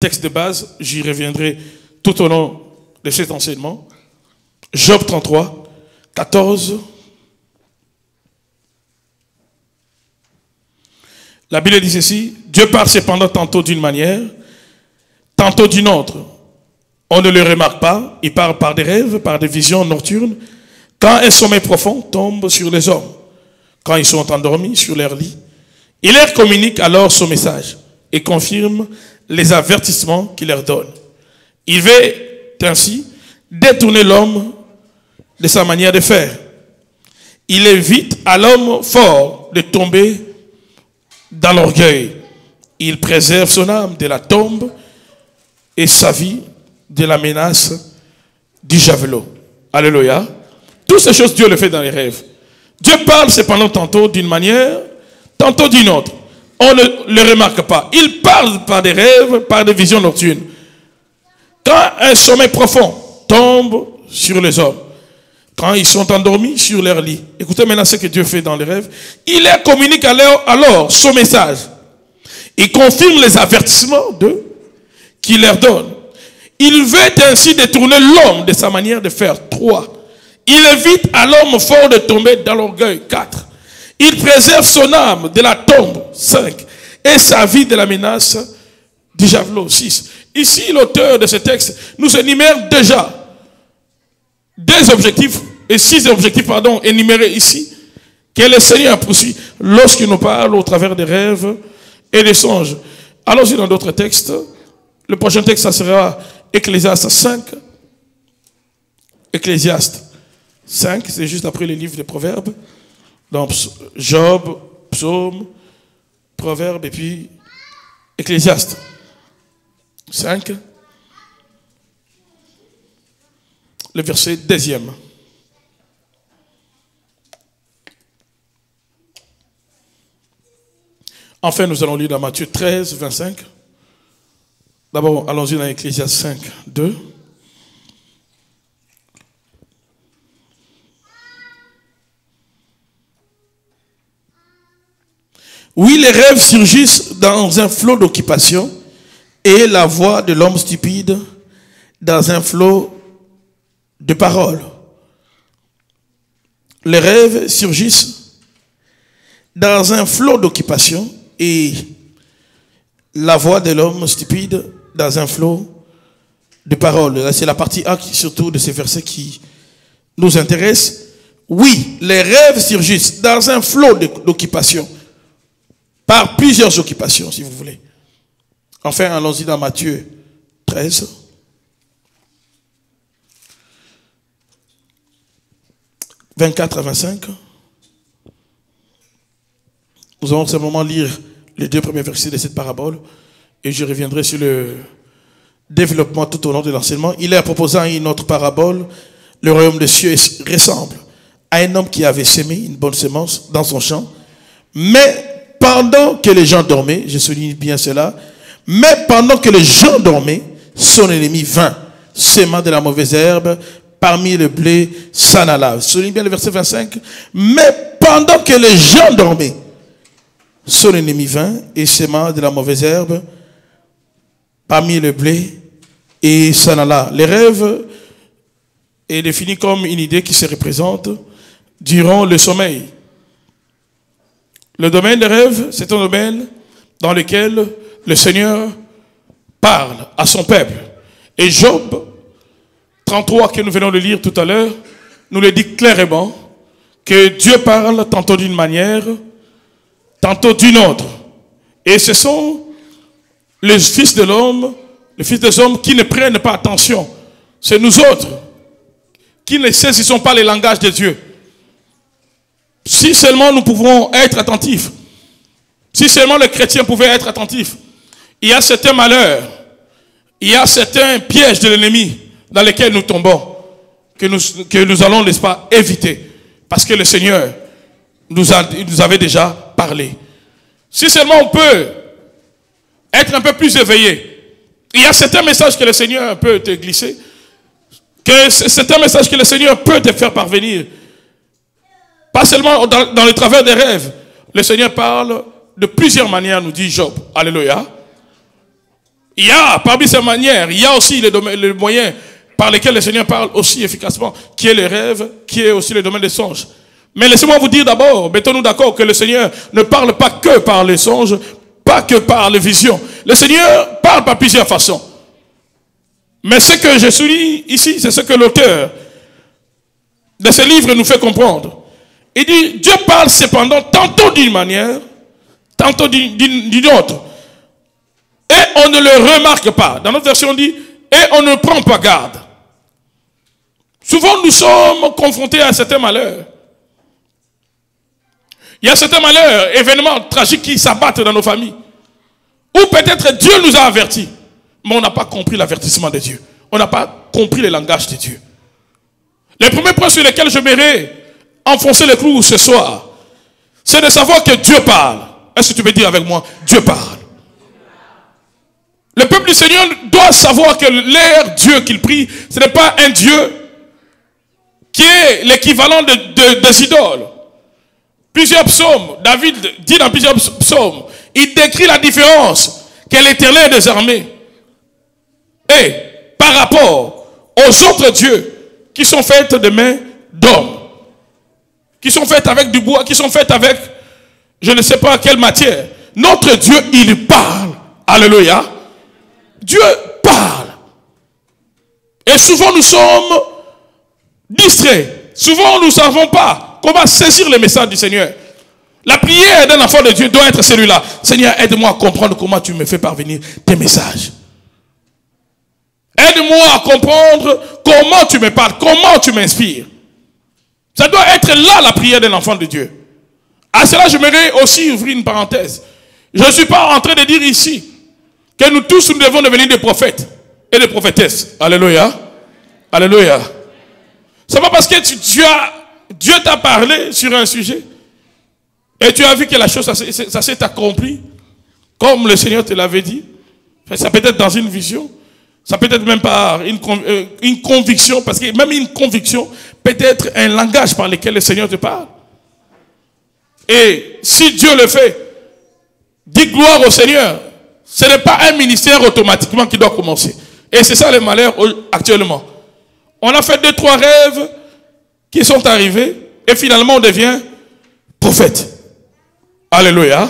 texte de base, j'y reviendrai tout au long de cet enseignement. Job 33, 14. La Bible dit ceci, Dieu parle cependant tantôt d'une manière, tantôt d'une autre. On ne le remarque pas, il parle par des rêves, par des visions nocturnes, quand un sommeil profond tombe sur les hommes, quand ils sont endormis sur leur lit. Il leur communique alors son message et confirme les avertissements qu'il leur donne. Il veut ainsi détourner l'homme de sa manière de faire. Il évite à l'homme fort de tomber dans l'orgueil. Il préserve son âme de la tombe et sa vie de la menace du javelot. Alléluia. Toutes ces choses, Dieu le fait dans les rêves. Dieu parle cependant tantôt d'une manière, tantôt d'une autre. On ne le remarque pas. Il parle par des rêves, par des visions nocturnes. Quand un sommeil profond tombe sur les hommes, quand ils sont endormis sur leur lit, écoutez maintenant ce que Dieu fait dans les rêves. Il leur communique alors son message. Il confirme les avertissements qu'il leur donne. Il veut ainsi détourner l'homme de sa manière de faire. 3. Il évite à l'homme fort de tomber dans l'orgueil. 4. Il préserve son âme de la tombe. 5. Et sa vie de la menace du javelot. 6. Ici, l'auteur de ce texte nous énumère déjà des objectifs, et 6 objectifs, énumérés ici, que le Seigneur poursuit lorsqu'il nous parle au travers des rêves et des songes. Allons-y dans d'autres textes. Le prochain texte, ça sera Ecclésiaste 5. Ecclésiaste 5, c'est juste après les livres des Proverbes. Donc, Job, Psaume, Proverbes, et puis Ecclésiaste 5. Le verset 2e. Enfin, nous allons lire dans Matthieu 13, 25. D'abord, allons-y dans Ecclésiaste 5, 2. Oui, les rêves surgissent dans un flot d'occupation et la voix de l'homme stupide dans un flot de paroles. Les rêves surgissent dans un flot d'occupation et la voix de l'homme stupide dans un flot de paroles. C'est la partie A surtout de ces versets qui nous intéresse. Oui, les rêves surgissent dans un flot d'occupation, par plusieurs occupations si vous voulez. Enfin, allons-y dans Matthieu 13. « 24 à 25. Nous allons simplement lire les 2 premiers versets de cette parabole et je reviendrai sur le développement tout au long de l'enseignement. Il est proposé une autre parabole. Le royaume des cieux ressemble à un homme qui avait semé une bonne semence dans son champ, mais pendant que les gens dormaient, je souligne bien cela, mais pendant que les gens dormaient, son ennemi vint, sémant de la mauvaise herbe parmi le blé s'en alla. Souligne bien le verset 25. Mais pendant que les gens dormaient, son ennemi vint et séma de la mauvaise herbe parmi le blé et s'en alla. Les rêves est défini comme une idée qui se représente durant le sommeil. Le domaine des rêves, c'est un domaine dans lequel le Seigneur parle à son peuple. Et Job 33 que nous venons de lire tout à l'heure nous le dit clairement que Dieu parle tantôt d'une manière, tantôt d'une autre. Et ce sont les fils de l'homme, les fils des hommes qui ne prennent pas attention. C'est nous autres qui ne saisissons pas le langage de Dieu. Si seulement nous pouvons être attentifs, si seulement les chrétiens pouvaient être attentifs, il y a certains malheurs, il y a certains pièges de l'ennemi dans lesquels nous tombons, que nous allons, n'est-ce pas, éviter. Parce que le Seigneur nous avait déjà parlé. Si seulement on peut être un peu plus éveillé, il y a certains messages que le Seigneur peut te glisser, que certains messages que le Seigneur peut te faire parvenir. Pas seulement dans le travers des rêves. Le Seigneur parle de plusieurs manières, nous dit Job. Alléluia. Il y a, parmi ces manières, il y a aussi les moyens par lesquels le Seigneur parle aussi efficacement, qui est le rêve, qui est aussi le domaine des songes. Mais laissez-moi vous dire d'abord, mettons-nous d'accord que le Seigneur ne parle pas que par les songes, pas que par les visions. Le Seigneur parle par plusieurs façons. Mais ce que je souligne ici, c'est ce que l'auteur de ce livre nous fait comprendre. Il dit, Dieu parle cependant tantôt d'une manière, tantôt d'une autre. Et on ne le remarque pas. Dans notre version, on dit, et on ne prend pas garde. Souvent, nous sommes confrontés à certains malheurs. Il y a certains malheurs, événements tragiques qui s'abattent dans nos familles. Ou peut-être Dieu nous a avertis. Mais on n'a pas compris l'avertissement de Dieu. On n'a pas compris le langage de Dieu. Le premier point sur lequel je m'aimerais enfoncer le clou ce soir, c'est de savoir que Dieu parle. Est-ce que tu peux dire avec moi, Dieu parle? Le peuple du Seigneur doit savoir que leur Dieu qu'il prie, ce n'est pas un Dieu qui est l'équivalent des idoles. Plusieurs psaumes, David dit dans plusieurs psaumes, il décrit la différence qu'est l'Éternel des armées. Et par rapport aux autres dieux qui sont faits de mains d'hommes, qui sont faites avec du bois, qui sont faites avec je ne sais pas quelle matière. Notre Dieu, il parle. Alléluia. Dieu parle. Et souvent nous sommes distraits. Souvent nous ne savons pas comment saisir le message du Seigneur. La prière d'un enfant de Dieu doit être celui-là. Seigneur, aide-moi à comprendre comment tu me fais parvenir tes messages. Aide-moi à comprendre comment tu me parles, comment tu m'inspires. Ça doit être là la prière d'un enfant de Dieu. À cela, j'aimerais aussi ouvrir une parenthèse. Je ne suis pas en train de dire ici que nous tous nous devons devenir des prophètes et des prophétesses. Alléluia. Alléluia. C'est pas parce que Dieu t'a parlé sur un sujet et tu as vu que la chose, ça s'est accompli comme le Seigneur te l'avait dit. Ça peut être dans une vision. Ça peut être même par une conviction, parce que même une conviction peut être un langage par lequel le Seigneur te parle. Et si Dieu le fait, dis gloire au Seigneur. Ce n'est pas un ministère automatiquement qui doit commencer. Et c'est ça le malheur actuellement. On a fait 2-3 rêves qui sont arrivés et finalement on devient prophète. Alléluia.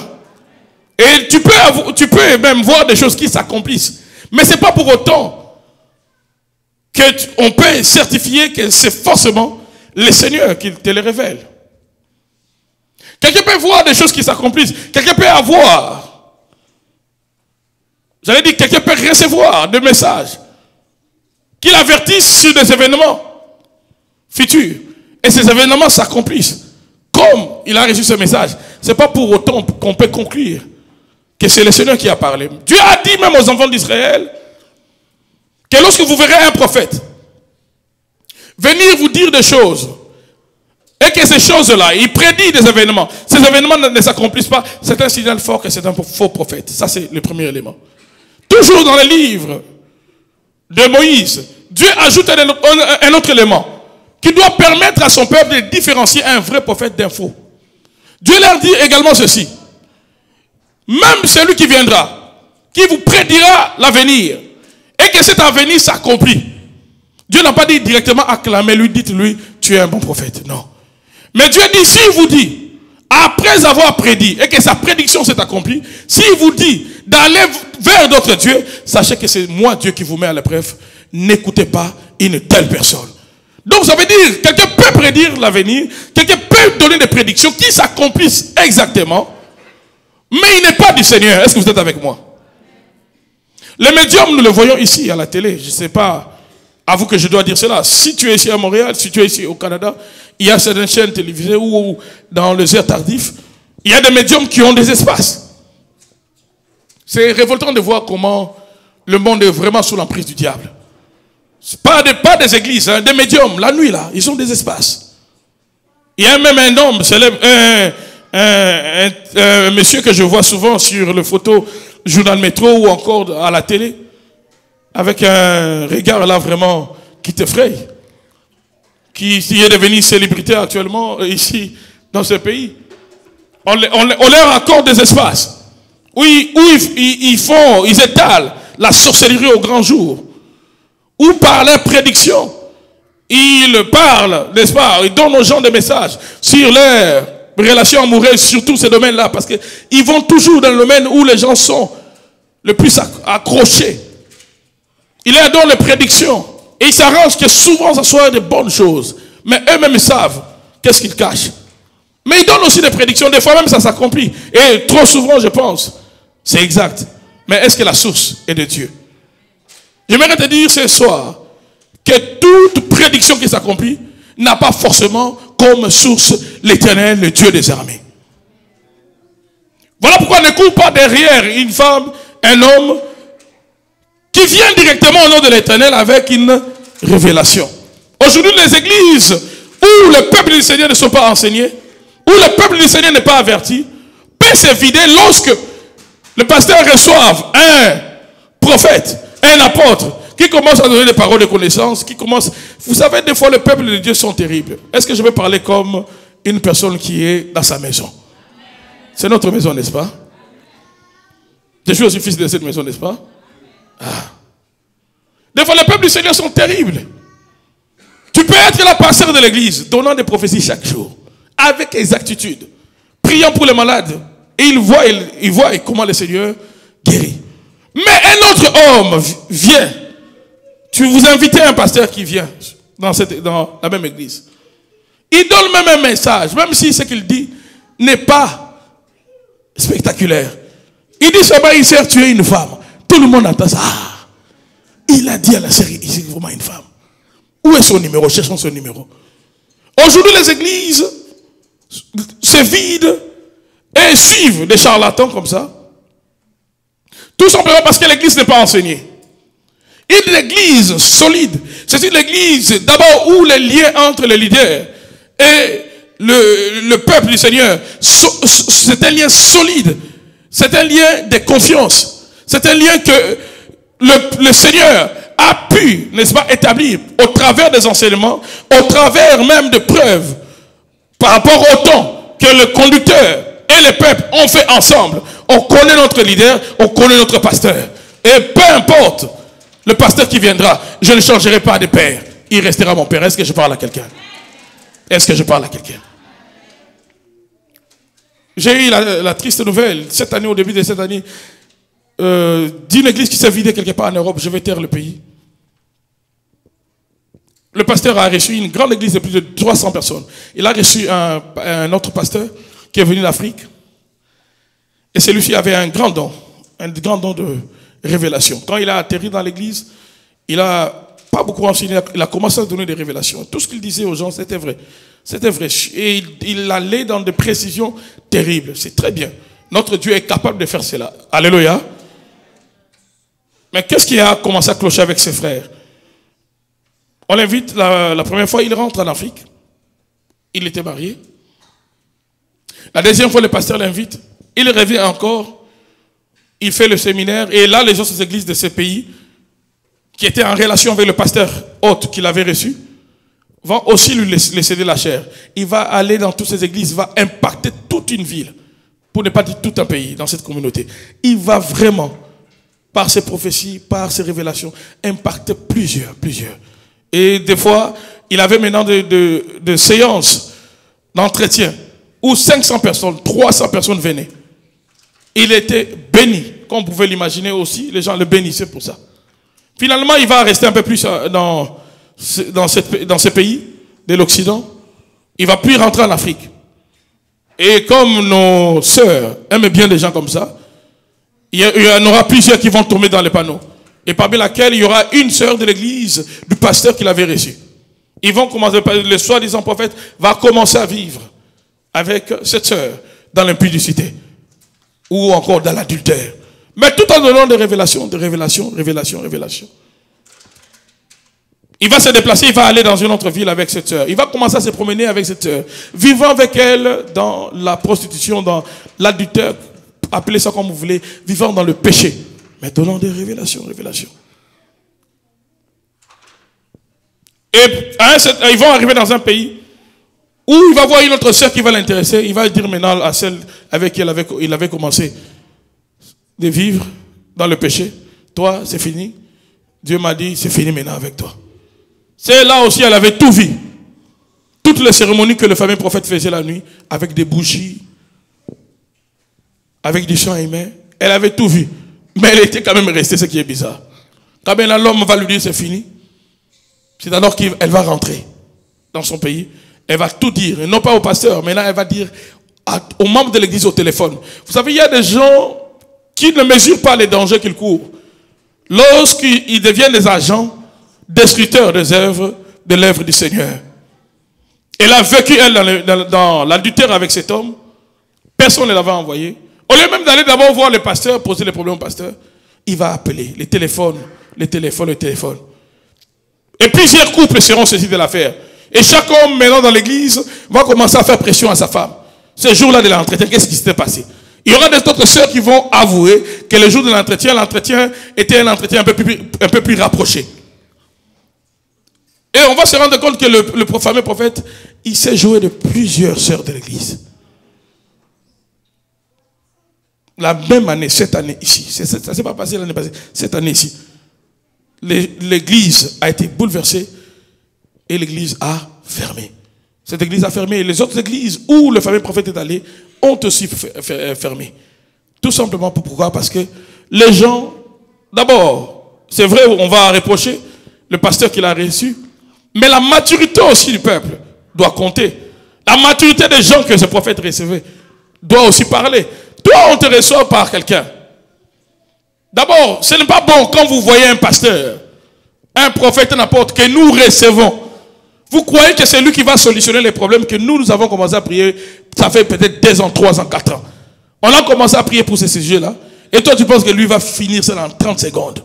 Et tu peux même voir des choses qui s'accomplissent. Mais ce n'est pas pour autant qu'on peut certifier que c'est forcément le Seigneur qui te les révèle. Quelqu'un peut voir des choses qui s'accomplissent. Quelqu'un peut avoir, j'allais dire, quelqu'un peut recevoir des messages qui l'avertissent sur des événements futurs. Et ces événements s'accomplissent. Comme il a reçu ce message, ce n'est pas pour autant qu'on peut conclure que c'est le Seigneur qui a parlé. Dieu a dit même aux enfants d'Israël que lorsque vous verrez un prophète venir vous dire des choses et que ces choses-là, il prédit des événements, ces événements ne s'accomplissent pas, c'est un signal fort que c'est un faux prophète. Ça, c'est le premier élément. Toujours dans le livre de Moïse, Dieu ajoute un autre élément qui doit permettre à son peuple de différencier un vrai prophète d'un faux. Dieu leur dit également ceci: même celui qui viendra, qui vous prédira l'avenir, et que cet avenir s'accomplit. Dieu n'a pas dit directement acclamez-lui, dites-lui, tu es un bon prophète. Non. Mais Dieu dit, s'il vous dit, après avoir prédit, et que sa prédiction s'est accomplie, s'il vous dit d'aller vers d'autres dieux, sachez que c'est moi Dieu qui vous met à l'épreuve. N'écoutez pas une telle personne. Donc ça veut dire, quelqu'un peut prédire l'avenir, quelqu'un peut donner des prédictions qui s'accomplissent exactement, mais il n'est pas du Seigneur. Est-ce que vous êtes avec moi? Les médiums, nous le voyons ici à la télé. Je ne sais pas, à vous que je dois dire cela. Si tu es ici à Montréal, si tu es ici au Canada, il y a certaines chaînes télévisées ou dans les heures tardifs, il y a des médiums qui ont des espaces. C'est révoltant de voir comment le monde est vraiment sous l'emprise du diable. Pas des églises, hein, des médiums. La nuit, là, ils ont des espaces. Il y a même un homme célèbre, un monsieur que je vois souvent sur le photo Journal Métro ou encore à la télé, avec un regard là vraiment qui t'effraie, qui est devenu célébrité actuellement ici dans ce pays. On leur accorde des espaces où ils étalent la sorcellerie au grand jour, ou par la prédiction. Il parle, n'est-ce pas, il donne aux gens des messages sur leurs relations amoureuses, sur tous ces domaines-là, parce qu'ils vont toujours dans le domaine où les gens sont le plus accrochés. Il leur donne les prédictions. Et il s'arrange que souvent ça soit de bonnes choses. Mais eux-mêmes savent qu'est-ce qu'ils cachent. Mais il donne aussi des prédictions. Des fois même ça s'accomplit. Et trop souvent je pense, c'est exact. Mais est-ce que la source est de Dieu? J'aimerais te dire ce soir que toute prédiction qui s'accomplit n'a pas forcément comme source l'Éternel, le Dieu des armées. Voilà pourquoi ne court pas derrière une femme, un homme qui vient directement au nom de l'Éternel avec une révélation. Aujourd'hui, les églises où le peuple du Seigneur ne sont pas enseignés, où le peuple du Seigneur n'est pas averti, peut se vider lorsque le pasteur reçoive un prophète, un apôtre, qui commence à donner des paroles de connaissance, qui commence... Vous savez, des fois, le peuple de Dieu sont terribles. Est-ce que je vais parler comme une personne qui est dans sa maison? C'est notre maison, n'est-ce pas? Je suis aussi fils de cette maison, n'est-ce pas? Ah. Des fois, les peuples du Seigneur sont terribles. Tu peux être la pasteur de l'église, donnant des prophéties chaque jour, avec exactitude, priant pour les malades, et il voit comment le Seigneur guérit. Mais un autre homme vient. Tu vous invitez un pasteur qui vient dans la même église. Il donne même un message, même si ce qu'il dit n'est pas spectaculaire. Il dit seulement il sert tuer une femme. Tout le monde entend ça. Ah, il a dit à la série, il c'est vraiment une femme. Où est son numéro? Cherchons son numéro. Aujourd'hui, les églises se vident et suivent des charlatans comme ça. Tout simplement parce que l'église n'est pas enseignée. Une église solide, c'est une église d'abord où les liens entre les leaders et le peuple du Seigneur, c'est un lien solide. C'est un lien de confiance. C'est un lien que le Seigneur a pu, n'est-ce pas, établir au travers des enseignements, au travers même de preuves, par rapport au temps que le conducteur et le peuple ont fait ensemble. On connaît notre leader, on connaît notre pasteur. Et peu importe le pasteur qui viendra, je ne changerai pas de père. Il restera mon père. Est-ce que je parle à quelqu'un? Est-ce que je parle à quelqu'un? J'ai eu la triste nouvelle, cette année, au début de cette année, d'une église qui s'est vidée quelque part en Europe. Je vais taire le pays. Le pasteur a reçu une grande église de plus de 300 personnes. Il a reçu un autre pasteur qui est venu d'Afrique. Et celui-ci avait un grand don de révélation. Quand il a atterri dans l'église, il n'a pas beaucoup enseigné, il a commencé à donner des révélations. Tout ce qu'il disait aux gens, c'était vrai. C'était vrai. Et il allait dans des précisions terribles. C'est très bien. Notre Dieu est capable de faire cela. Alléluia. Mais qu'est-ce qui a commencé à clocher avec ses frères? On l'invite, la première fois, il rentre en Afrique. Il était marié. La deuxième fois, le pasteur l'invite. Il revient encore. Il fait le séminaire. Et là, les autres églises de ces pays, qui étaient en relation avec le pasteur hôte qu'il avait reçu, vont aussi lui céder la chair. Il va aller dans toutes ces églises, il va impacter toute une ville, pour ne pas dire tout un pays dans cette communauté. Il va vraiment, par ses prophéties, par ses révélations, impacter plusieurs. Et des fois, il avait maintenant de séances d'entretien où 500 personnes, 300 personnes venaient. Il était béni, comme vous pouvez l'imaginer aussi, les gens le bénissaient pour ça. Finalement, il va rester un peu plus dans ces pays de l'Occident. Il ne va plus rentrer en Afrique. Et comme nos sœurs aiment bien des gens comme ça, il y en aura plusieurs qui vont tomber dans les panneaux. Et parmi laquelle il y aura une sœur de l'église du pasteur qu'il avait reçu. Ils vont commencer, le soi-disant prophète va commencer à vivre avec cette sœur dans l'impudicité ou encore dans l'adultère. Mais tout en donnant des révélations. Il va se déplacer, il va aller dans une autre ville avec cette sœur. Il va commencer à se promener avec cette sœur. Vivant avec elle dans la prostitution, dans l'adultère, appelez ça comme vous voulez, vivant dans le péché. Mais donnant des révélations. Et ils vont arriver dans un pays où il va voir une autre sœur qui va l'intéresser. Il va dire maintenant à celle avec qui il avait commencé de vivre dans le péché, toi, c'est fini. Dieu m'a dit, c'est fini maintenant avec toi. C'est là aussi, elle avait tout vu. Toutes les cérémonies que le fameux prophète faisait la nuit, avec des bougies, avec du sang humain, elle avait tout vu. Mais elle était quand même restée, ce qui est bizarre. Quand bien l'homme va lui dire, c'est fini, c'est alors qu'elle va rentrer dans son pays. Elle va tout dire, et non pas au pasteur, mais là, elle va dire aux membres de l'église au téléphone. Vous savez, il y a des gens qui ne mesurent pas les dangers qu'ils courent. Lorsqu'ils deviennent des agents, destructeurs des œuvres, de l'œuvre du Seigneur. Elle a vécu, elle, dans l'adultère avec cet homme. Personne ne l'avait envoyé. Au lieu même d'aller d'abord voir le pasteur, poser les problèmes au pasteur, il va appeler. Les téléphones. Et plusieurs couples seront saisis de l'affaire. Et chaque homme maintenant dans l'église va commencer à faire pression à sa femme. Ce jour-là de l'entretien, qu'est-ce qui s'était passé? Il y aura d'autres sœurs qui vont avouer que le jour de l'entretien était un entretien un peu plus rapproché. Et on va se rendre compte que le fameux prophète, il s'est joué de plusieurs sœurs de l'église. La même année, cette année ici, ça ne s'est pas passé l'année passée, cette année ici, l'église a été bouleversée et l'église a fermé. Cette église a fermé et les autres églises où le fameux prophète est allé ont aussi fermé. Tout simplement pourquoi? Parce que les gens, d'abord, c'est vrai, on va reprocher le pasteur qui l'a reçu, mais la maturité aussi du peuple doit compter. La maturité des gens que ce prophète recevait doit aussi parler. Toi, on te reçoit par quelqu'un. D'abord, ce n'est pas bon quand vous voyez un pasteur, un prophète, n'importe, que nous recevons. Vous croyez que c'est lui qui va solutionner les problèmes que nous avons commencé à prier, ça fait peut-être 2 ans, 3 ans, 4 ans. On a commencé à prier pour ces sujets-là. Et toi, tu penses que lui va finir ça dans 30 secondes.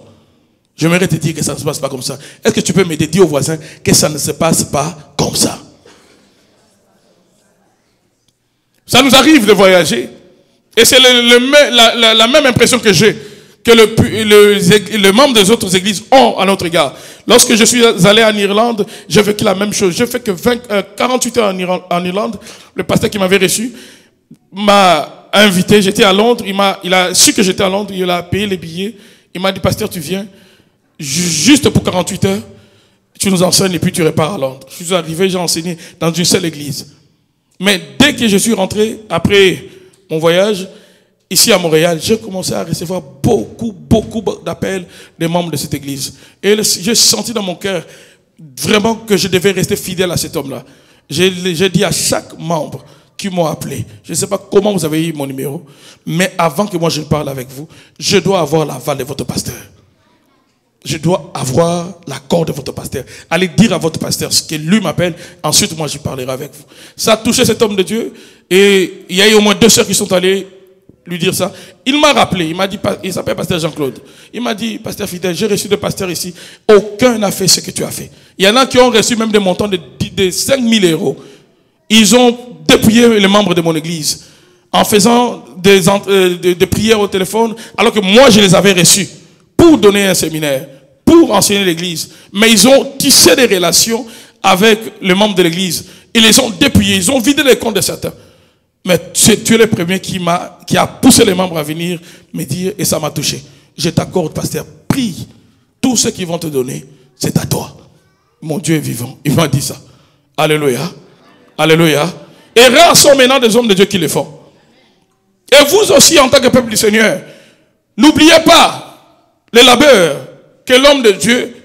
J'aimerais te dire que ça ne se passe pas comme ça. Est-ce que tu peux m'aider, dire aux voisins que ça ne se passe pas comme ça? Ça nous arrive de voyager. Et c'est la même impression que j'ai, que les membres des autres églises ont à notre égard. Lorsque je suis allé en Irlande, j'ai vécu la même chose. J'ai fait que 48 heures en Irlande. Le pasteur qui m'avait reçu m'a invité. J'étais à Londres. Il a su que j'étais à Londres. Il a payé les billets. Il m'a dit, pasteur, tu viens juste pour 48 heures. Tu nous enseignes et puis tu repars à Londres. Je suis arrivé, j'ai enseigné dans une seule église. Mais dès que je suis rentré, après mon voyage, ici à Montréal, j'ai commencé à recevoir beaucoup d'appels des membres de cette église. Et j'ai senti dans mon cœur vraiment que je devais rester fidèle à cet homme-là. J'ai dit à chaque membre qui m'a appelé, je ne sais pas comment vous avez eu mon numéro, mais avant que moi je parle avec vous, je dois avoir l'aval de votre pasteur. Je dois avoir l'accord de votre pasteur. Allez dire à votre pasteur ce que lui m'appelle. Ensuite, moi, je parlerai avec vous. Ça a touché cet homme de Dieu. Et il y a eu au moins 2 sœurs qui sont allées lui dire ça. Il m'a rappelé. Il m'a dit, il s'appelle pasteur Jean-Claude. Il m'a dit, pasteur fidèle, j'ai reçu de pasteurs ici. Aucun n'a fait ce que tu as fait. Il y en a qui ont reçu même des montants de 5 000 €. Ils ont dépouillé les membres de mon église en faisant des prières au téléphone, alors que moi, je les avais reçus pour donner un séminaire, pour enseigner l'église. Mais ils ont tissé des relations avec les membres de l'église. Ils les ont dépouillés, ils ont vidé les comptes de certains. Mais tu es le premier qui a poussé les membres à venir me dire, et ça m'a touché. Je t'accorde, pasteur, prie. Tout ce qu'ils vont te donner, c'est à toi. Mon Dieu est vivant. Il m'a dit ça. Alléluia. Alléluia. Et rares sont maintenant des hommes de Dieu qui le font. Et vous aussi, en tant que peuple du Seigneur, n'oubliez pas le labeur que l'homme de Dieu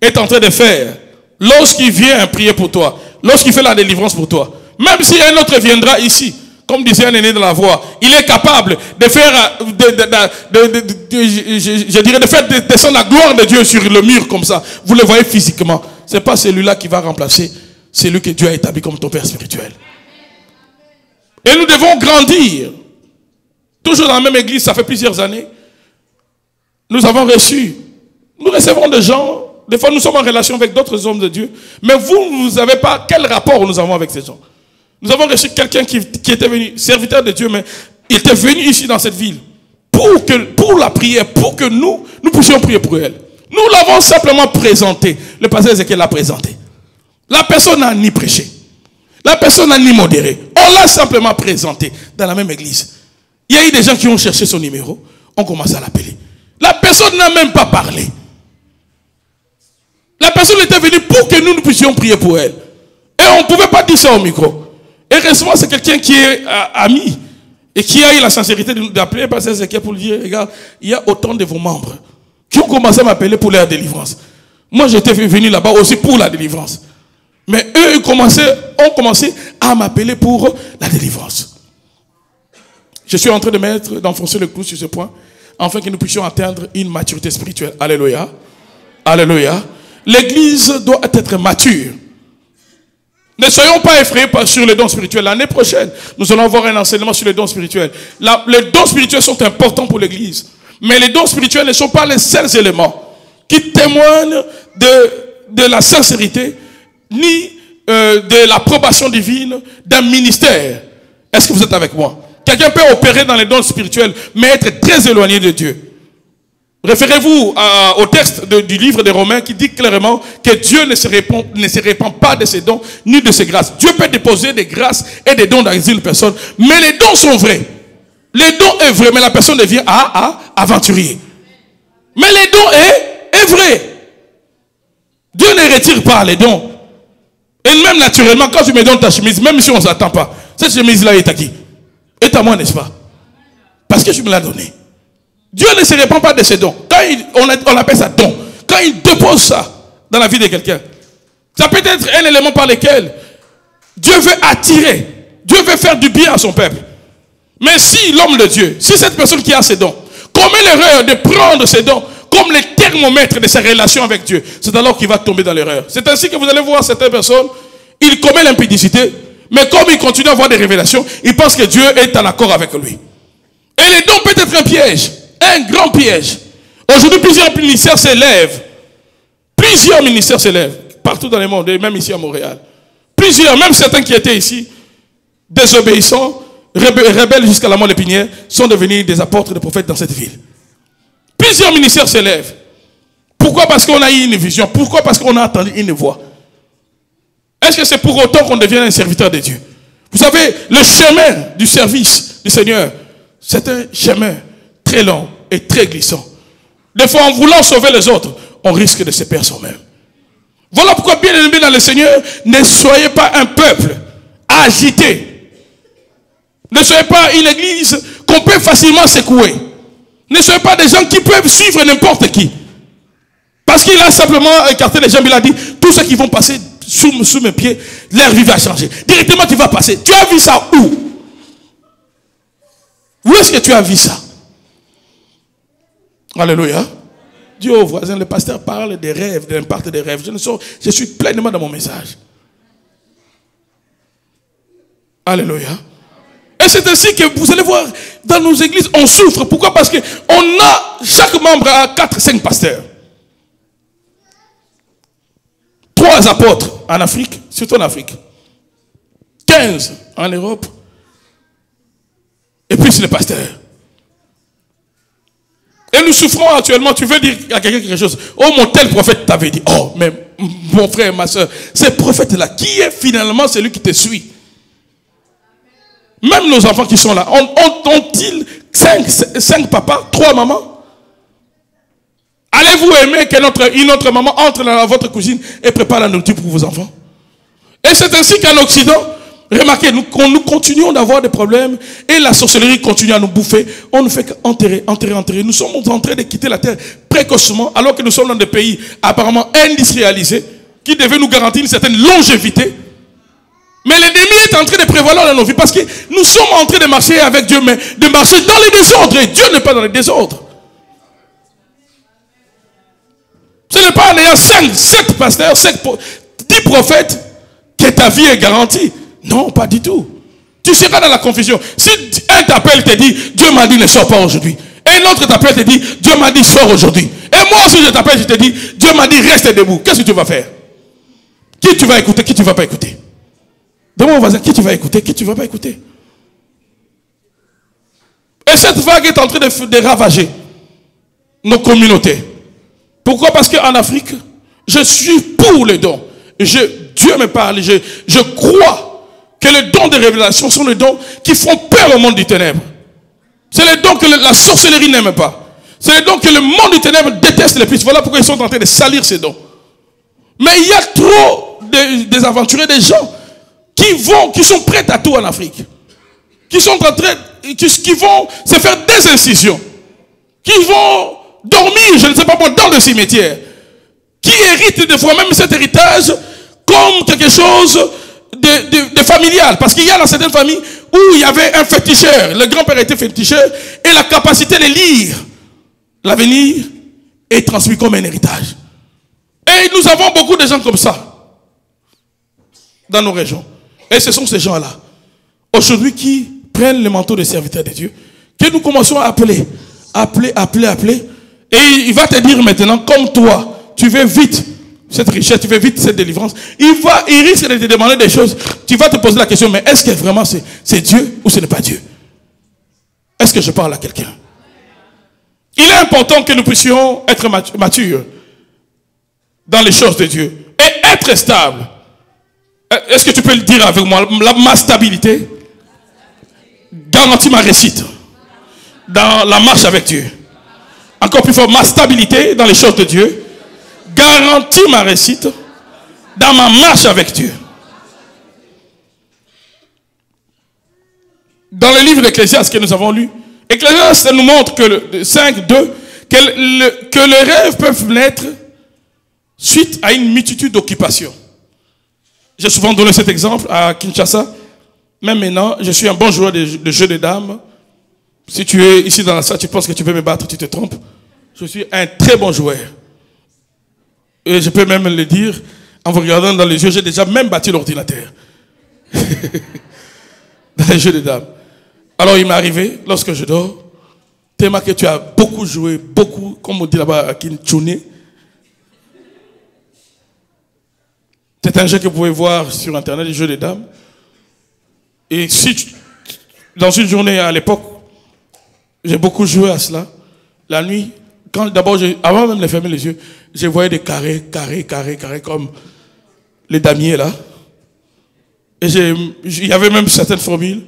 est en train de faire lorsqu'il vient prier pour toi, lorsqu'il fait la délivrance pour toi. Même si un autre viendra ici, comme disait un aîné de la voix, il est capable de faire, je dirais, de faire descendre la gloire de Dieu sur le mur comme ça. Vous le voyez physiquement. Ce n'est pas celui-là qui va remplacer celui que Dieu a établi comme ton Père spirituel. Et nous devons grandir. Toujours dans la même église, ça fait plusieurs années. Nous avons reçu, nous recevons des gens, des fois nous sommes en relation avec d'autres hommes de Dieu, mais vous ne savez pas quel rapport nous avons avec ces gens. Nous avons reçu quelqu'un qui était venu, serviteur de Dieu, mais il était venu ici dans cette ville pour la prière, pour que nous puissions prier pour elle. Nous l'avons simplement présenté. Le pasteur Ézéchiel l'a présenté. La personne n'a ni prêché. La personne n'a ni modéré. On l'a simplement présenté dans la même église. Il y a eu des gens qui ont cherché son numéro, on commence à l'appeler. La personne n'a même pas parlé. La personne était venue pour que nous puissions prier pour elle. Et on ne pouvait pas dire ça au micro. Et récemment, c'est quelqu'un qui est ami et qui a eu la sincérité d'appeler Pasteur Ezekiel pour lui dire, regarde, il y a autant de vos membres qui ont commencé à m'appeler pour leur délivrance. Moi, j'étais venu là-bas aussi pour la délivrance. Mais eux, ont commencé à m'appeler pour la délivrance. Je suis en train d'enfoncer le clou sur ce point, afin que nous puissions atteindre une maturité spirituelle. Alléluia. Alléluia. L'église doit être mature. Ne soyons pas effrayés sur les dons spirituels. L'année prochaine, nous allons avoir un enseignement sur les dons spirituels. Les dons spirituels sont importants pour l'église. Mais les dons spirituels ne sont pas les seuls éléments qui témoignent de la sincérité ni de l'approbation divine d'un ministère. Est-ce que vous êtes avec moi? Quelqu'un peut opérer dans les dons spirituels, mais être très éloigné de Dieu. Référez-vous au texte du livre des Romains qui dit clairement que Dieu ne se répand pas de ses dons ni de ses grâces. Dieu peut déposer des grâces et des dons dans une personne, mais les dons sont vrais. Les dons est vrai, mais la personne devient aventurier. Mais les dons est vrai. Dieu ne retire pas les dons. Et même naturellement, quand tu me donnes ta chemise, même si on ne s'attend pas, cette chemise-là est à qui? Est à moi, n'est-ce pas? Parce que tu me l'as donnée. Dieu ne se répand pas de ses dons. Quand on appelle ça don. Quand il dépose ça dans la vie de quelqu'un, ça peut être un élément par lequel Dieu veut attirer, Dieu veut faire du bien à son peuple. Mais si l'homme de Dieu, si cette personne qui a ses dons, commet l'erreur de prendre ses dons comme les thermomètres de sa relation avec Dieu, c'est alors qu'il va tomber dans l'erreur. C'est ainsi que vous allez voir certaines personnes, ils commettent l'impudicité, mais comme ils continuent à avoir des révélations, ils pensent que Dieu est en accord avec lui. Et les dons peuvent être un piège. Un grand piège. Aujourd'hui, plusieurs ministères s'élèvent. Plusieurs ministères s'élèvent. Partout dans le monde, et même ici à Montréal. Plusieurs, même certains qui étaient ici, désobéissants, rebelles jusqu'à la mort d'épinière, sont devenus des apôtres, des prophètes dans cette ville. Plusieurs ministères s'élèvent. Pourquoi? Parce qu'on a eu une vision. Pourquoi? Parce qu'on a entendu une voix. Est-ce que c'est pour autant qu'on devient un serviteur de Dieu? Vous savez, le chemin du service du Seigneur, c'est un chemin très long et très glissant. Des fois, en voulant sauver les autres, on risque de se perdre soi-même. Voilà pourquoi, bien aimés dans le Seigneur, ne soyez pas un peuple agité. Ne soyez pas une église qu'on peut facilement secouer. Ne soyez pas des gens qui peuvent suivre n'importe qui. Parce qu'il a simplement écarté les jambes, il a dit, tous ceux qui vont passer sous mes pieds, leur vie va changer. Directement, tu vas passer. Tu as vu ça où? Où est-ce que tu as vu ça? Alléluia. Dieu au voisin, le pasteur parle des rêves, de l'impact des rêves. Je suis pleinement dans mon message. Alléluia. Et c'est ainsi que vous allez voir, dans nos églises, on souffre. Pourquoi? Parce que chaque membre a 4-5 pasteurs. 3 apôtres en Afrique, surtout en Afrique. 15 en Europe. Et puis les pasteurs. Et nous souffrons actuellement. Tu veux dire à quelqu'un quelque chose? Oh, mon tel prophète t'avait dit. Oh, mais mon frère, ma soeur, ce prophète-là, qui est finalement celui qui te suit? Même nos enfants qui sont là, ont-ils 5 papas, 3 mamans? Allez-vous aimer qu'une autre maman entre dans votre cuisine et prépare la nourriture pour vos enfants? Et c'est ainsi qu'en Occident, remarquez, nous continuons d'avoir des problèmes et la sorcellerie continue à nous bouffer. On ne fait qu'enterrer. Nous sommes en train de quitter la terre précocement alors que nous sommes dans des pays apparemment industrialisés qui devaient nous garantir une certaine longévité. Mais l'ennemi est en train de prévaloir dans nos vies parce que nous sommes en train de marcher avec Dieu, mais de marcher dans les désordres. Et Dieu n'est pas dans les désordres. Ce n'est pas en ayant 5, 7 pasteurs, 10 prophètes que ta vie est garantie. Non, pas du tout. Tu seras dans la confusion. Si un t'appelle et te dit, Dieu m'a dit ne sors pas aujourd'hui. Et l'autre t'appelle et te dit, Dieu m'a dit sors aujourd'hui. Et moi aussi je t'appelle et je te dis, Dieu m'a dit reste debout. Qu'est-ce que tu vas faire? Qui tu vas écouter, qui tu ne vas pas écouter? Demande au voisin, qui tu vas écouter, qui tu ne vas pas écouter? Et cette vague est en train de ravager nos communautés. Pourquoi? Parce qu'en Afrique, je suis pour les dons. Dieu me parle, je crois que les dons de révélation sont les dons qui font peur au monde du ténèbre. C'est les dons que la sorcellerie n'aime pas. C'est donc que le monde du ténèbre déteste les plus. Voilà pourquoi ils sont en train de salir ces dons. Mais il y a trop des aventuriers, des gens qui sont prêts à tout en Afrique. Qui vont se faire des incisions. Qui vont dormir, je ne sais pas moi, dans le cimetière. Qui héritent des fois même cet héritage comme quelque chose de familial. Parce qu'il y a dans certaines familles où il y avait un féticheur. Le grand-père était féticheur et la capacité de lire l'avenir est transmis comme un héritage. Et nous avons beaucoup de gens comme ça dans nos régions. Et ce sont ces gens-là, aujourd'hui, qui prennent le manteau de serviteur de Dieu, que nous commençons à appeler. Et il va te dire maintenant, comme toi, tu veux vite cette richesse, tu veux vite cette délivrance, il risque de te demander des choses. Tu vas te poser la question, mais est-ce que vraiment c'est Dieu ou ce n'est pas Dieu? Est-ce que je parle à quelqu'un? Il est important que nous puissions être matures dans les choses de Dieu et être stable. Est-ce que tu peux le dire avec moi? Ma stabilité garantit ma réussite dans la marche avec Dieu. Encore plus fort, ma stabilité dans les choses de Dieu garantit ma réussite dans ma marche avec Dieu. Dans le livre d'Ecclésiaste que nous avons lu, Ecclésiaste nous montre que le 5.2, que les rêves peuvent naître suite à une multitude d'occupations. J'ai souvent donné cet exemple à Kinshasa. Même maintenant, je suis un bon joueur de jeu de dames. Si tu es ici dans la salle, tu penses que tu peux me battre, tu te trompes. Je suis un très bon joueur. Et je peux même le dire, en vous regardant dans les yeux, j'ai déjà même battu l'ordinateur. Dans les jeux de dames. Alors il m'est arrivé, lorsque je dors, tellement que tu as beaucoup joué, beaucoup, comme on dit là-bas à Kinshasa. C'est un jeu que vous pouvez voir sur Internet, les jeux de dames. Et si dans une journée à l'époque, j'ai beaucoup joué à cela. La nuit, avant même de fermer les yeux, je voyais des carrés, comme les damiers là. Et il y avait même certaines formules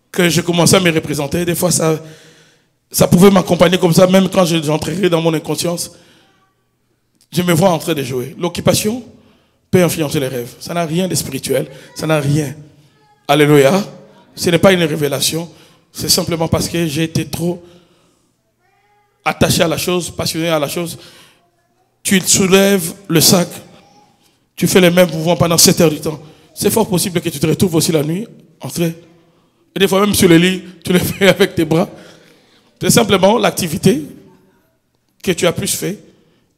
que je commençais à me représenter. Des fois, ça pouvait m'accompagner comme ça, même quand j'entrerais dans mon inconscience. Je me vois en train de jouer. L'occupation peut influencer les rêves. Ça n'a rien de spirituel. Ça n'a rien. Alléluia. Ce n'est pas une révélation. C'est simplement parce que j'ai été trop attaché à la chose, passionné à la chose. Tu soulèves le sac. Tu fais les mêmes mouvements pendant 7 heures du temps. C'est fort possible que tu te retrouves aussi la nuit entré. Et des fois même sur le lit, tu le fais avec tes bras. C'est simplement l'activité que tu as plus fait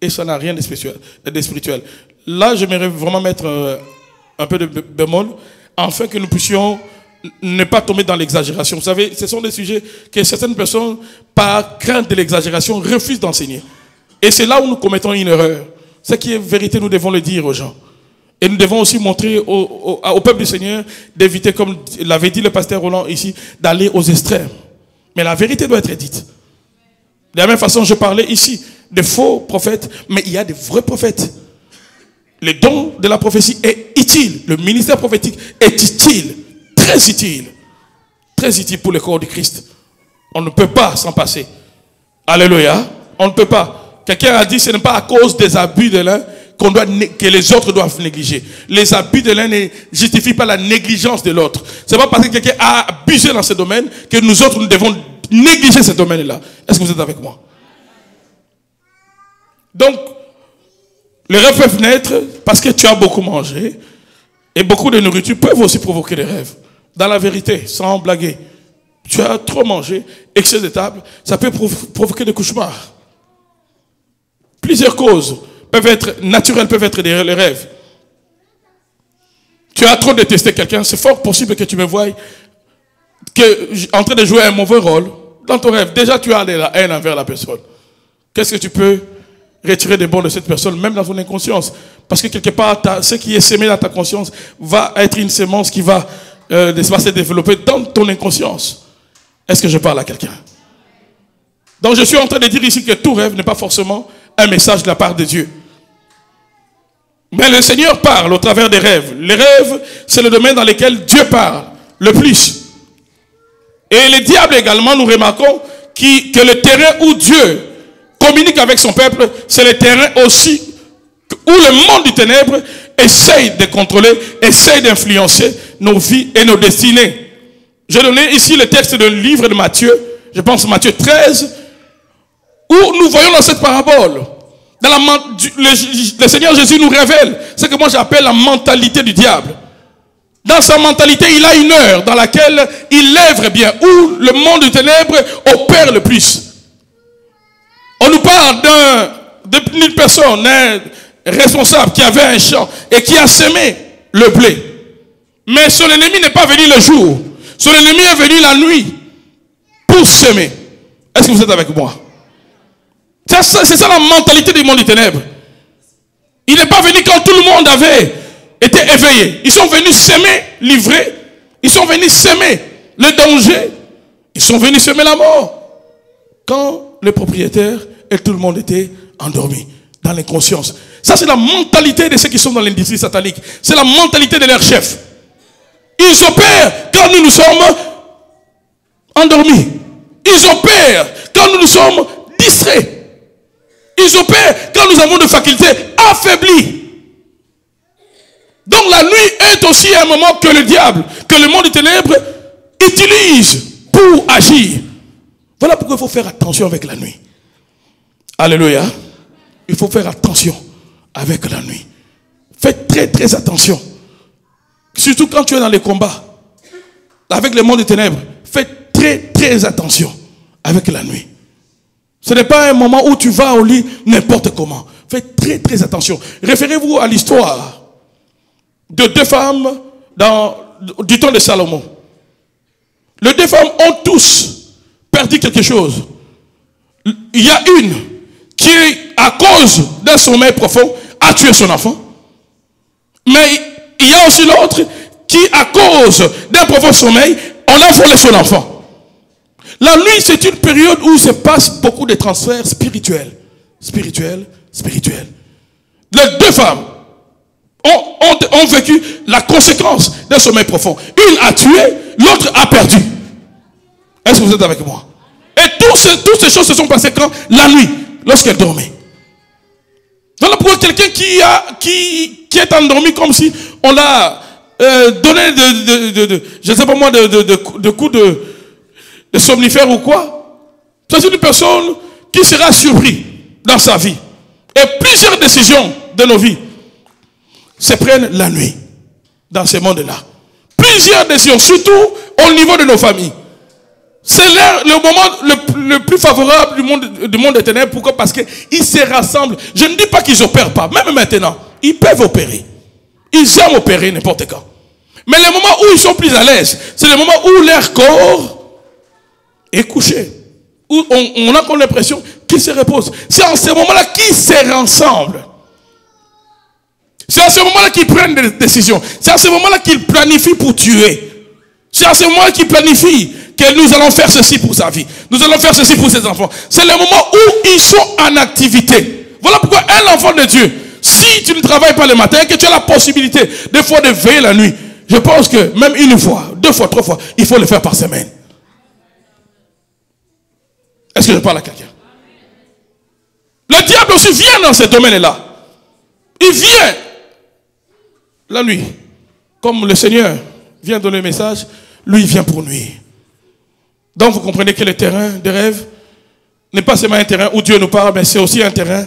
et ça n'a rien de spirituel. Là, j'aimerais vraiment mettre un peu de bémol afin que nous puissions ne pas tomber dans l'exagération. Vous savez, ce sont des sujets que certaines personnes, par crainte de l'exagération, refusent d'enseigner. Et c'est là où nous commettons une erreur. Ce qui est vérité, nous devons le dire aux gens. Et nous devons aussi montrer au peuple du Seigneur d'éviter, comme l'avait dit le pasteur Roland ici, d'aller aux extrêmes. Mais la vérité doit être dite. De la même façon, je parlais ici de faux prophètes, mais il y a des vrais prophètes. Le don de la prophétie est utile. Le ministère prophétique est utile. Très utile. Très utile pour le corps du Christ. On ne peut pas s'en passer. Alléluia. On ne peut pas. Quelqu'un a dit, ce n'est pas à cause des abus de l'un que les autres doivent négliger. Les abus de l'un ne justifient pas la négligence de l'autre. Ce n'est pas parce que quelqu'un a abusé dans ce domaine que nous autres, nous devons négliger ce domaine-là. Est-ce que vous êtes avec moi? Donc, les rêves peuvent naître parce que tu as beaucoup mangé. Et beaucoup de nourriture peuvent aussi provoquer des rêves. Dans la vérité, sans blaguer. Tu as trop mangé, excès de table, ça peut provoquer des cauchemars. Plusieurs causes peuvent être naturelles, peuvent être les rêves. Tu as trop détesté quelqu'un, c'est fort possible que tu me voies en train de jouer un mauvais rôle dans ton rêve. Déjà, tu as de la haine envers la personne. Qu'est-ce que tu peux retirer des bons de cette personne, même dans ton inconscience? Parce que quelque part, ce qui est sémé dans ta conscience va être une sémence qui va se développer dans ton inconscience. Est-ce que je parle à quelqu'un? Donc je suis en train de dire ici que tout rêve n'est pas forcément un message de la part de Dieu. Mais le Seigneur parle au travers des rêves. Les rêves, c'est le domaine dans lequel Dieu parle le plus. Et les diables également, nous remarquons que le terrain où Dieu communique avec son peuple, c'est le terrain aussi où le monde du ténèbre essaye de contrôler, essaye d'influencer nos vies et nos destinées. J'ai donné ici le texte du livre de Matthieu, je pense Matthieu 13, où nous voyons dans cette parabole, le Seigneur Jésus nous révèle ce que moi j'appelle la mentalité du diable. Dans sa mentalité, il a une heure dans laquelle il œuvre bien, où le monde du ténèbre opère le plus. On nous parle d'une personne responsable qui avait un champ et qui a semé le blé. Mais son ennemi n'est pas venu le jour. Son ennemi est venu la nuit pour semer. Est-ce que vous êtes avec moi? C'est ça la mentalité du monde des ténèbres. Il n'est pas venu quand tout le monde avait été éveillé. Ils sont venus semer, livrer. Ils sont venus semer le danger. Ils sont venus semer la mort. Quand le propriétaire et tout le monde était endormi dans l'inconscience. Ça, c'est la mentalité de ceux qui sont dans l'industrie satanique. C'est la mentalité de leurs chefs. Ils opèrent quand nous sommes endormis. Ils opèrent quand nous sommes distraits. Ils opèrent quand nous avons des facultés affaiblies. Donc la nuit est aussi un moment que le diable, que le monde des ténèbres utilise pour agir. Voilà pourquoi il faut faire attention avec la nuit. Alléluia. Il faut faire attention avec la nuit. Faites très très attention. Surtout quand tu es dans les combats avec le monde des ténèbres. Faites très très attention avec la nuit. Ce n'est pas un moment où tu vas au lit n'importe comment. Faites très très attention. Référez-vous à l'histoire de deux femmes du temps de Salomon. Les deux femmes ont tous perdu quelque chose. Il y a une qui, à cause d'un sommeil profond, a tué son enfant. Mais il y a aussi l'autre qui, à cause d'un profond sommeil, on a volé son enfant. La nuit, c'est une période où se passe beaucoup de transferts spirituels. Spirituels. Les deux femmes ont vécu la conséquence d'un sommeil profond. Une a tué, l'autre a perdu. Est-ce que vous êtes avec moi? Et toutes ces choses se sont passées quand? La nuit, lorsqu'elle dormait. Voilà pourquoi quelqu'un qui est endormi comme si on l'a donné je ne sais pas moi, de coups de somnifère ou quoi. C'est une personne qui sera surpris dans sa vie. Et plusieurs décisions de nos vies se prennent la nuit dans ce monde-là. Plusieurs décisions, surtout au niveau de nos familles. C'est le moment le plus favorable du monde des ténèbres. Pourquoi? Parce qu'ils se rassemblent. Je ne dis pas qu'ils n'opèrent pas. Même maintenant, ils peuvent opérer. Ils aiment opérer n'importe quand. Mais le moment où ils sont plus à l'aise, c'est le moment où leur corps est couché. Où on a comme l'impression qu'ils se reposent. C'est en ce moment-là qu'ils se rassemblent. C'est à ce moment-là qu'ils prennent des décisions. C'est à ce moment-là qu'ils planifient pour tuer. C'est à ce moment-là qu'ils planifient que nous allons faire ceci pour sa vie. Nous allons faire ceci pour ses enfants. C'est le moment où ils sont en activité. Voilà pourquoi un enfant de Dieu, si tu ne travailles pas le matin et que tu as la possibilité des fois de veiller la nuit, je pense que même une fois, deux fois, trois fois, il faut le faire par semaine. Est-ce que je parle à quelqu'un? Le diable aussi vient dans ce domaine-là. Il vient la nuit. Comme le Seigneur vient donner le message, lui il vient pour nuire. Donc vous comprenez que le terrain de rêve n'est pas seulement un terrain où Dieu nous parle, mais c'est aussi un terrain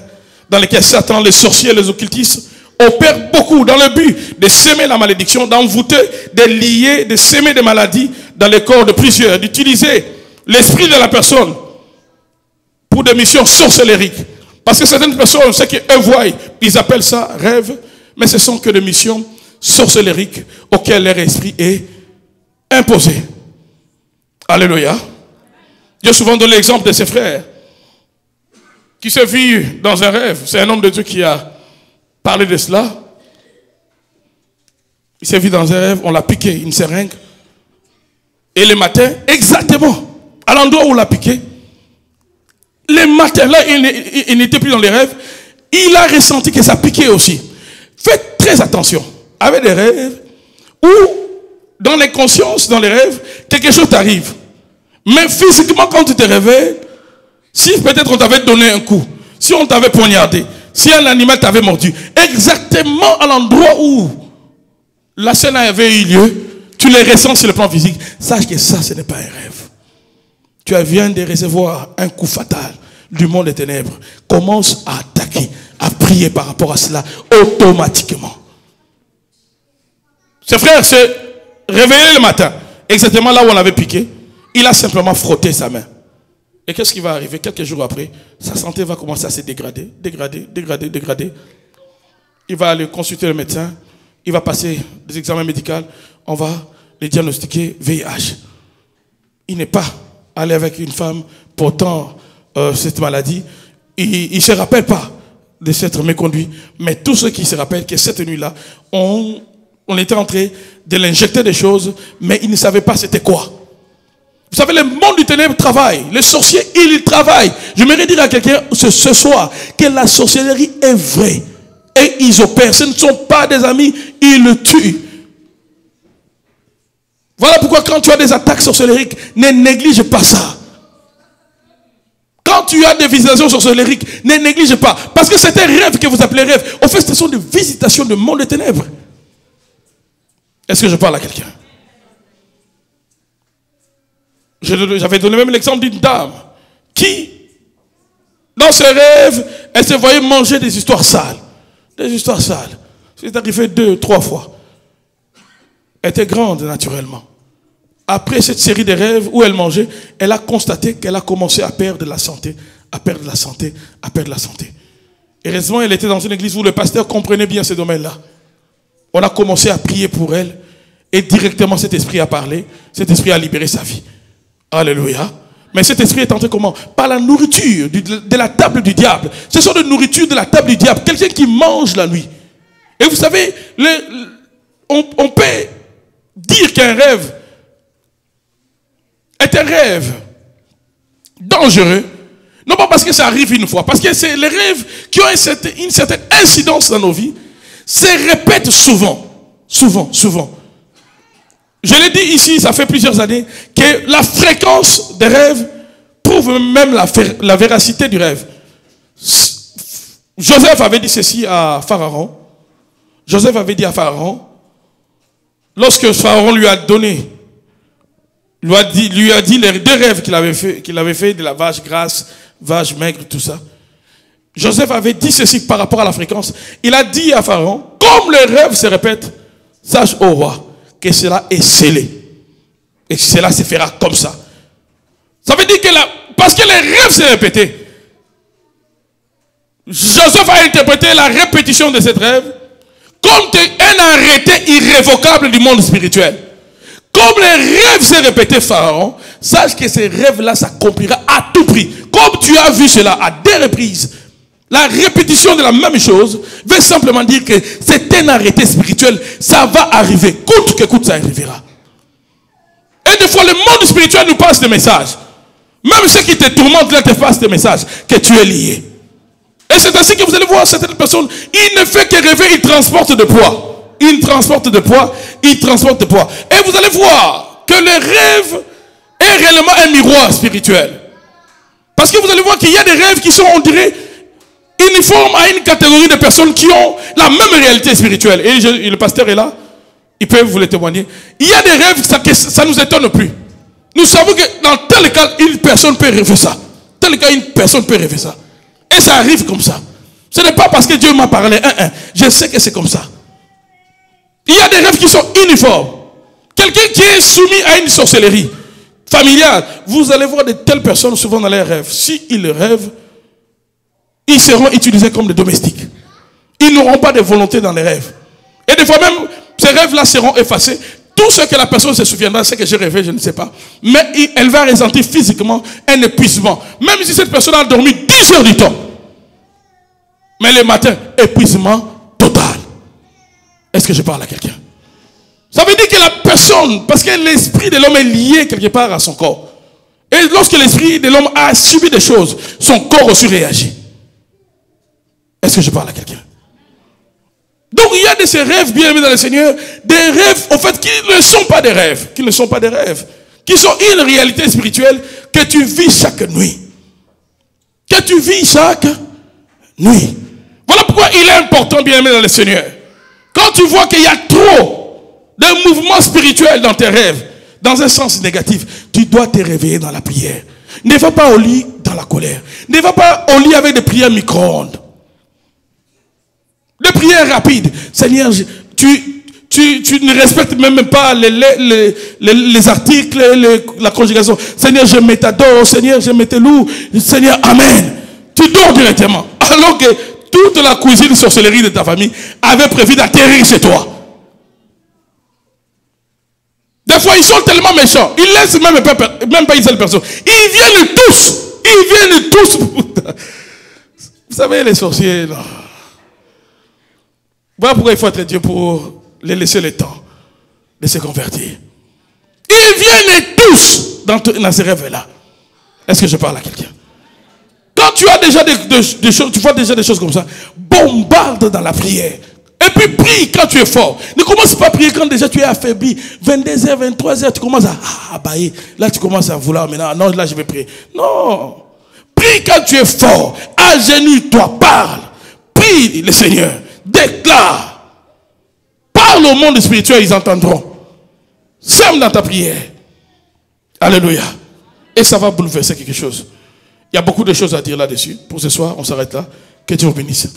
dans lequel Satan, les sorciers, les occultistes opèrent beaucoup dans le but de semer la malédiction, d'envoûter, de lier, de semer des maladies dans les corps de plusieurs, d'utiliser l'esprit de la personne pour des missions sorcellériques. Parce que certaines personnes, ce qu'elles voient, ils appellent ça rêve, mais ce sont que des missions sorcellériques auxquelles leur esprit est imposé. Alléluia. J'ai souvent donné l'exemple de ses frères qui s'est vu dans un rêve. C'est un homme de Dieu qui a parlé de cela. Il s'est vu dans un rêve, on l'a piqué une seringue. Et le matin, exactement, à l'endroit où on l'a piqué, le matin, là, il n'était plus dans les rêves. Il a ressenti que ça piquait aussi. Faites très attention avec des rêves où, dans les consciences, dans les rêves, quelque chose t'arrive. Mais physiquement, quand tu te réveilles, Si peut-être on t'avait donné un coup, si on t'avait poignardé, si un animal t'avait mordu, exactement à l'endroit où la scène avait eu lieu, tu les ressens sur le plan physique. Sache que ça, ce n'est pas un rêve. Tu viens de recevoir un coup fatal du monde des ténèbres. Commence à attaquer, à prier par rapport à cela automatiquement. Ce frère s'est réveillé le matin, exactement là où on l'avait piqué. Il a simplement frotté sa main. Et qu'est-ce qui va arriver? Quelques jours après, sa santé va commencer à se dégrader, dégrader. Il va aller consulter le médecin. Il va passer des examens médicaux. On va le diagnostiquer VIH. Il n'est pas allé avec une femme portant cette maladie. Il ne se rappelle pas de s'être méconduit. Mais tous ceux qui se rappellent que cette nuit-là, on était en train de l'injecter des choses, mais il ne savait pas c'était quoi. Vous savez, le monde du ténèbre travaille. Les sorciers, ils travaillent. J'aimerais dire à quelqu'un ce soir que la sorcellerie est vraie. Et ils opèrent. Ce ne sont pas des amis, ils le tuent. Voilà pourquoi quand tu as des attaques sorcellériques, ne néglige pas ça. Quand tu as des visitations sorcellériques, ne néglige pas. Parce que c'est un rêve que vous appelez rêve. En fait, ce sont des visitations du monde des ténèbres. Est-ce que je parle à quelqu'un? J'avais donné même l'exemple d'une dame qui, dans ses rêves, elle se voyait manger des histoires sales. Des histoires sales. C'est arrivé 2, 3 fois. Elle était grande naturellement. Après cette série de rêves où elle mangeait, elle a constaté qu'elle a commencé à perdre la santé, à perdre la santé, à perdre la santé. Heureusement, elle était dans une église où le pasteur comprenait bien ce domaine-là. On a commencé à prier pour elle et directement cet esprit a parlé, cet esprit a libéré sa vie. Alléluia. Mais cet esprit est entré comment? Par la nourriture de la table du diable. Ce sont des nourritures de la table du diable. Quelqu'un qui mange la nuit. Et vous savez, on peut dire qu'un rêve est un rêve dangereux. Non pas parce que ça arrive une fois. Parce que c'est les rêves qui ont une certaine incidence dans nos vies. Se répètent souvent. Souvent. Je l'ai dit ici, ça fait plusieurs années, que la fréquence des rêves prouve même la véracité du rêve. Joseph avait dit ceci à Pharaon. Joseph avait dit à Pharaon, lorsque Pharaon lui a donné, lui a dit les 2 rêves qu'il avait fait de la vache grasse, vache maigre, tout ça. Joseph avait dit ceci par rapport à la fréquence. Il a dit à Pharaon, comme les rêves se répètent, sache au roi que cela est scellé. Et que cela se fera comme ça. Ça veut dire que parce que les rêves se répétaient, Joseph a interprété la répétition de cette rêve comme un arrêté irrévocable du monde spirituel. Comme les rêves se répétaient, Pharaon, sache que ces rêves-là s'accomplira à tout prix. Comme tu as vu cela à 2 reprises, la répétition de la même chose veut simplement dire que c'est un arrêté spirituel. Ça va arriver. Coûte que coûte, ça arrivera. Et des fois, le monde spirituel nous passe des messages. Même ceux qui te tourmentent, là, te passent des messages que tu es lié. Et c'est ainsi que vous allez voir certaines personnes, il ne fait que rêver, il transporte de poids. Il transporte de poids. Et vous allez voir que le rêve est réellement un miroir spirituel. Parce que vous allez voir qu'il y a des rêves qui sont, on dirait, uniformes à une catégorie de personnes qui ont la même réalité spirituelle. Et le pasteur est là. Il peut vous le témoigner. Il y a des rêves, ça ne nous étonne plus. Nous savons que dans tel cas, une personne peut rêver ça. Tel cas, une personne peut rêver ça. Et ça arrive comme ça. Ce n'est pas parce que Dieu m'a parlé. Je sais que c'est comme ça. Il y a des rêves qui sont uniformes. Quelqu'un qui est soumis à une sorcellerie familiale, vous allez voir de telles personnes souvent dans les rêves. S'ils rêvent, ils seront utilisés comme des domestiques. Ils n'auront pas de volonté dans les rêves. Et des fois même, ces rêves-là seront effacés. Tout ce que la personne se souviendra, c'est que j'ai rêvé, je ne sais pas. Mais elle va ressentir physiquement un épuisement. Même si cette personne a dormi 10 heures du temps. Mais le matin, épuisement total. Est-ce que je parle à quelqu'un? Ça veut dire que la personne, parce que l'esprit de l'homme est lié quelque part à son corps. Et lorsque l'esprit de l'homme a subi des choses, son corps aussi réagit. Est-ce que je parle à quelqu'un? Donc il y a de ces rêves, bien aimés dans le Seigneur, des rêves, en fait, qui ne sont pas des rêves, qui sont une réalité spirituelle que tu vis chaque nuit. que tu vis chaque nuit. Voilà pourquoi il est important, bien aimé dans le Seigneur. Quand tu vois qu'il y a trop de mouvements spirituels dans tes rêves, dans un sens négatif, tu dois te réveiller dans la prière. Ne va pas au lit dans la colère. Ne va pas au lit avec des prières micro-ondes. Des prières rapides. Seigneur, tu ne respectes même pas les articles, la conjugation. Seigneur, je mets t'adore. Seigneur, je mets te loue. Seigneur, amen. Tu dors directement. Alors que toute la cuisine sorcellerie de ta famille avait prévu d'atterrir chez toi. Des fois, ils sont tellement méchants. Ils laissent même pas une seule personne. Ils viennent tous. Ils viennent tous. Vous savez, les sorciers, là. Voilà pourquoi il faut être Dieu pour les laisser le temps de se convertir. Ils viennent tous dans ces rêves-là. Est-ce que je parle à quelqu'un? Quand tu as déjà des choses, tu vois déjà des choses comme ça, bombarde dans la prière. Et puis prie quand tu es fort. Ne commence pas à prier quand déjà tu es affaibli. 22h, 23h, tu commences à bailler. Là, tu commences à vouloir maintenant. Non, là, je vais prier. Non. Prie quand tu es fort. Agenouille-toi, parle. Prie le Seigneur. Déclare. Parle au monde spirituel, ils entendront. Sème dans ta prière. Alléluia. Et ça va bouleverser quelque chose. Il y a beaucoup de choses à dire là-dessus. Pour ce soir, on s'arrête là. Que Dieu vous bénisse.